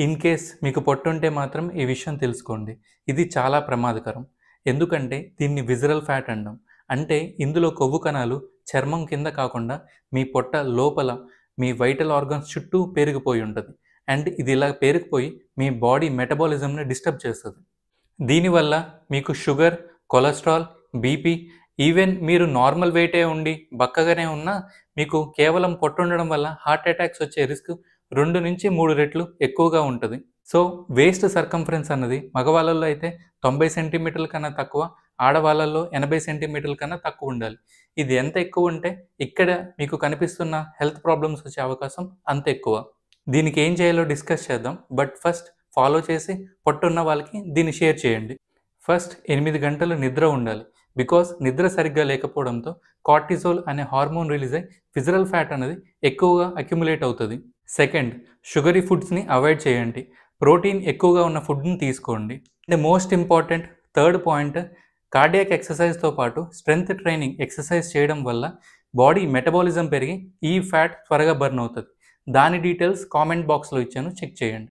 In case మీకు పొట్టుంటే మాత్రం ఈ విషయం తెలుసుకోండి. ఇది చాలా ప్రమాదకరం. ఎందుకంటే దీన్ని విజరల్ ఫ్యాట్ అంటాం. అంటే ఇందులో కొవ్వు కణాలు చర్మం కింద కాకుండా మీ పొట్ట లోపల మీ వైటల్ ఆర్గన్స్ చుట్టూ పేరుకుపోయి ఉంటుంది. అండ్ ఇది ఇలా పేరుకుపోయి మీ బాడీ మెటబాలిజంని డిస్టర్బ్ చేస్తుంది. దీనివల్ల మీకు షుగర్, కొలెస్ట్రాల్, బీపీ, ఈవెన్ మీరు నార్మల్ వెయిటే ఉండి బక్కగానే ఉన్నా మీకు కేవలం పొట్టుండడం వల్ల హార్ట్ అటాక్స్ వచ్చే రిస్క్ 2-3 రెట్లు ఎక్కువగా ఉంటుంది. సో వేస్ట్ సర్కంఫరెన్స్ అన్నది మగవాళ్ళల్లో అయితే 90 సెంటీమీటర్ల కన్నా తక్కువ, ఆడవాళ్ళల్లో 80 సెంటీమీటర్ల కన్నా తక్కువ ఉండాలి. ఇది ఎంత ఎక్కువ ఉంటే ఇక్కడ మీకు కనిపిస్తున్న హెల్త్ ప్రాబ్లమ్స్ వచ్చే అవకాశం అంత ఎక్కువ. దీనికి ఏం చేయాలో డిస్కస్ చేద్దాం. బట్ ఫస్ట్ ఫాలో చేసి పొట్టున్న వాళ్ళకి దీన్ని షేర్ చేయండి. ఫస్ట్ 8 గంటలు నిద్ర ఉండాలి. బికాస్ నిద్ర సరిగ్గా లేకపోవడంతో కార్టిజోల్ అనే హార్మోన్ రిలీజ్ అయ్యి విజరల్ ఫ్యాట్ అనేది ఎక్కువగా అక్యుములేట్ అవుతుంది. సెకండ్, షుగరీ ఫుడ్స్ని అవాయిడ్ చేయండి. ప్రోటీన్ ఎక్కువగా ఉన్న ఫుడ్ని తీసుకోండి. The most important third point, cardiac ఎక్సర్సైజ్తో పాటు స్ట్రెంగ్త్ ట్రైనింగ్ ఎక్సర్సైజ్ చేయడం వల్ల బాడీ మెటబాలిజం పెరిగి ఈ ఫ్యాట్ త్వరగా బర్న్ అవుతుంది. దాని డీటెయిల్స్ కామెంట్ బాక్స్లో ఇచ్చాను, చెక్ చేయండి.